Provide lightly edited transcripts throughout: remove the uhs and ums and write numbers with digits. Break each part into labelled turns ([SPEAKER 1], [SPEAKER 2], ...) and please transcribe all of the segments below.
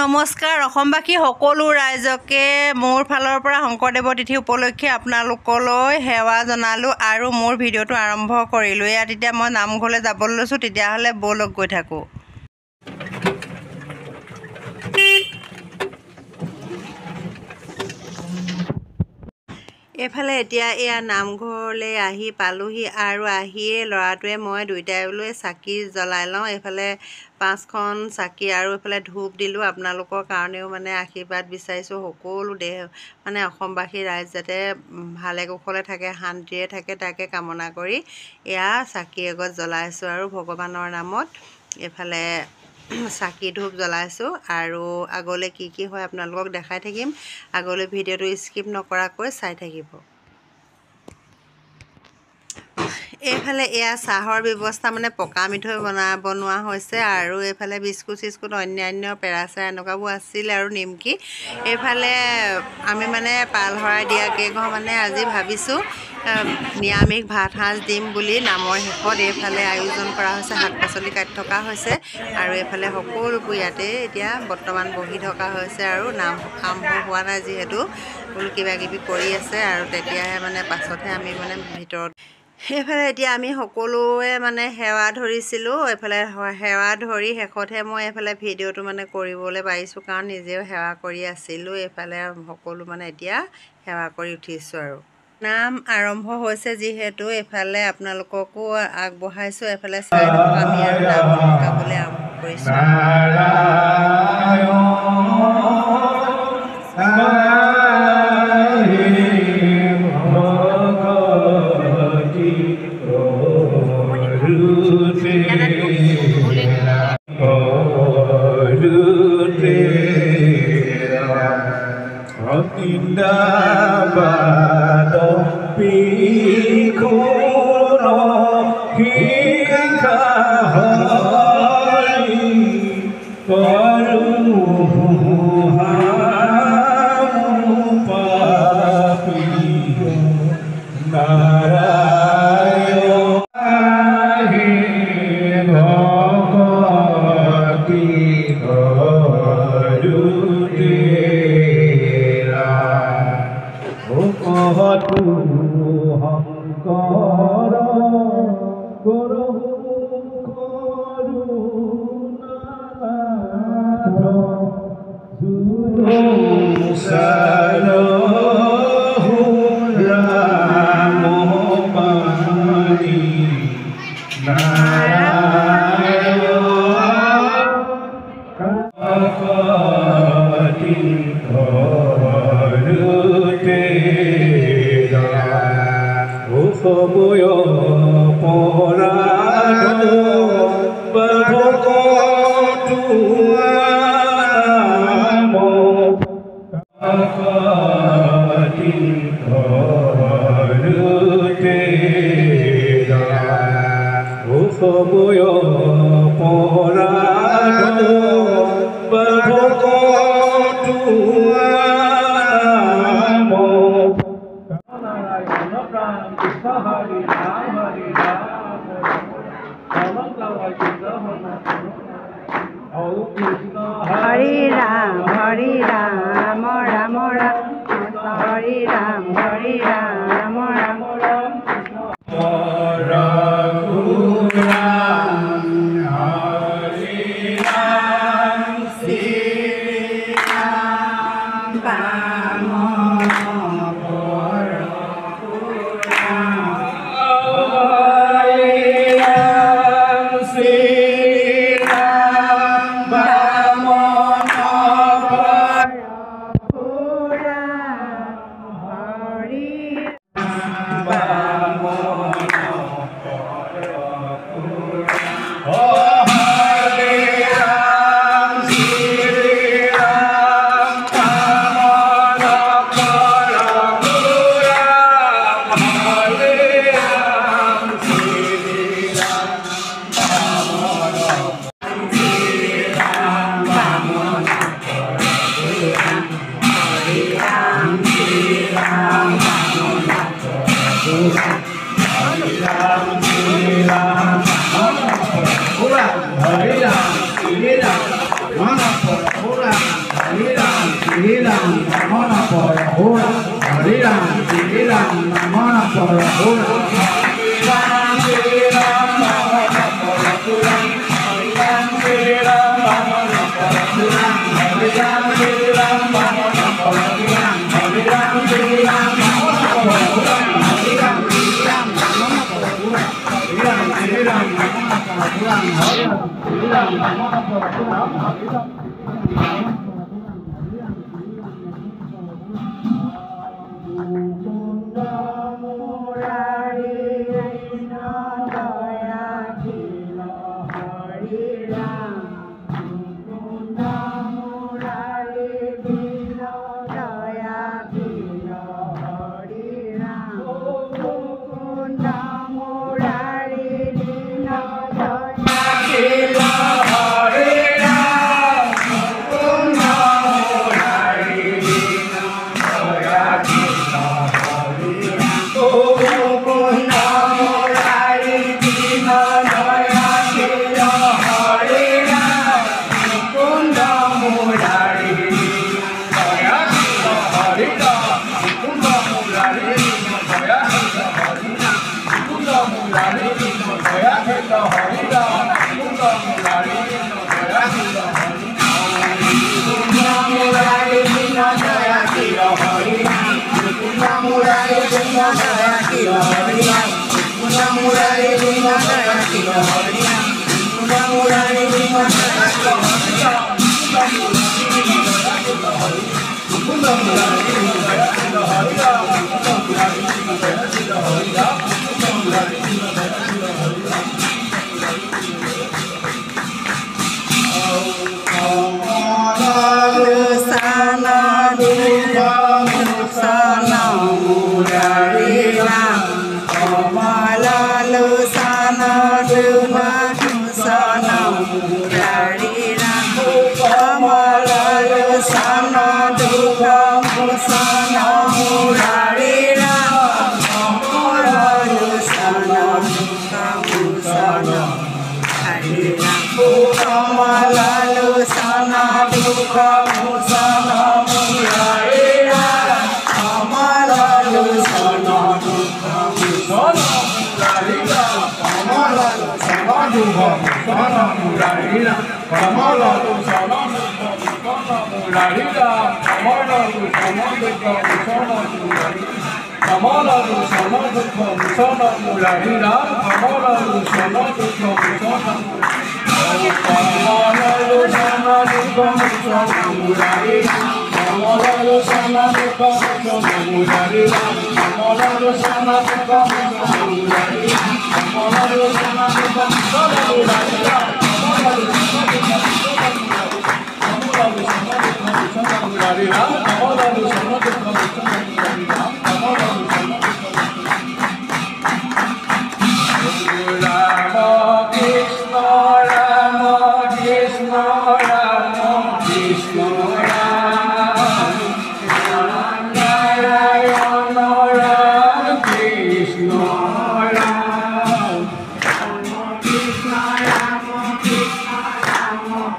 [SPEAKER 1] নমস্কাৰ অসমবাসী সকলো ৰাইজকে মোৰ ফালৰ পৰা শংকৰদেৱৰ তিথি উপলক্ষে আপোনালোকলৈ সেৱা জনালোঁ আৰু মোৰ ভিডিঅ'টো আৰম্ভ কৰিলোঁ। ইয়াত এতিয়া মই নামঘৰলৈ যাবলৈ লৈছোঁ, তেতিয়াহ'লে ব'লক গৈ থাকোঁ। এইফালে এতিয়া এয়া নামঘৰলৈ আহি পালোহি আৰু আহিয়ে ল'ৰাটোৱে মই দুয়োটাই বোলো চাকি জ্বলাই লওঁ। এইফালে 5খন চাকি আৰু এইফালে ধূপ দিলোঁ। আপোনালোকৰ কাৰণেও মানে আশীৰ্বাদ বিচাৰিছোঁ। সকলো মানে অসমবাসী ৰাইজ যাতে ভালে কুশলে থাকে, শান্তিৰে থাকে, তাকে কামনা কৰি এয়া চাকি এগছ জ্বলাইছোঁ আৰু ভগৱানৰ নামত এইফালে চাকি ধূপ জ্বলাইছোঁ। আৰু আগলৈ কি কি হয় আপোনালোকক দেখাই থাকিম। আগলৈ ভিডিঅ'টো স্কিপ নকৰাকৈ চাই থাকিব। এইফালে এয়া চাহৰ ব্যৱস্থা মানে পকা মিঠৈ বনোৱা হৈছে আৰু এইফালে বিস্কুট চিস্কুট অন্যান্য পেৰা-চেৰা এনেকুৱাবোৰ আছিল আৰু নিমকি। এইফালে আমি মানে পাল শৰাই দিয়া কেইঘৰ মানে আজি ভাবিছোঁ নিৰামিষ ভাত সাঁজ দিম বুলি নামৰ শেষত এইফালে আয়োজন কৰা হৈছে, শাক পাচলি কাটি থকা হৈছে আৰু এইফালে সকলোবোৰ ইয়াতে এতিয়া বৰ্তমান বহি থকা হৈছে আৰু নাম আৰম্ভ হোৱা নাই যিহেতু বোলো কিবা কিবি কৰি আছে আৰু তেতিয়াহে মানে পাছতহে আমি মানে ভিতৰত। এইফালে এতিয়া আমি সকলোৱে মানে সেৱা ধৰিছিলোঁ। এইফালে সেৱা ধৰি শেষতহে মই এইফালে ভিডিঅ'টো মানে কৰিবলৈ পাৰিছোঁ, কাৰণ নিজেও সেৱা কৰি আছিলোঁ। এইফালে সকলো মানে এতিয়া সেৱা কৰি উঠিছোঁ আৰু নাম আৰম্ভ হৈছে যিহেতু এইফালে আপোনালোককো আগবঢ়াইছোঁ। এইফালে চাই থাকক, আমি আৰু নাম গাবলৈ আৰম্ভ কৰিছোঁ।
[SPEAKER 2] But
[SPEAKER 1] Hari Ram Ram Ram Hari Ram Ram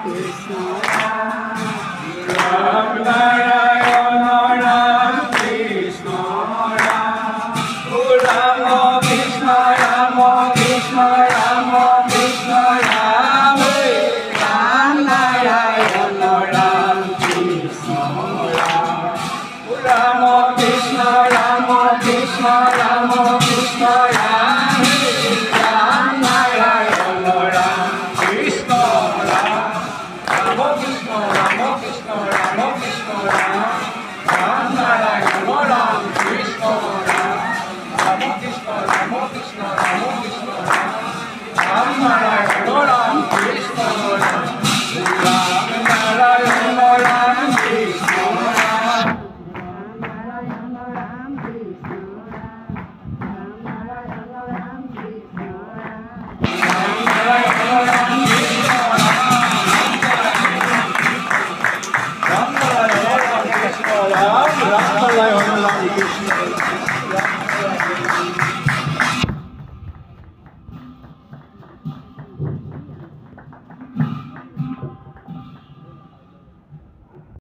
[SPEAKER 2] Krishna Ram Jay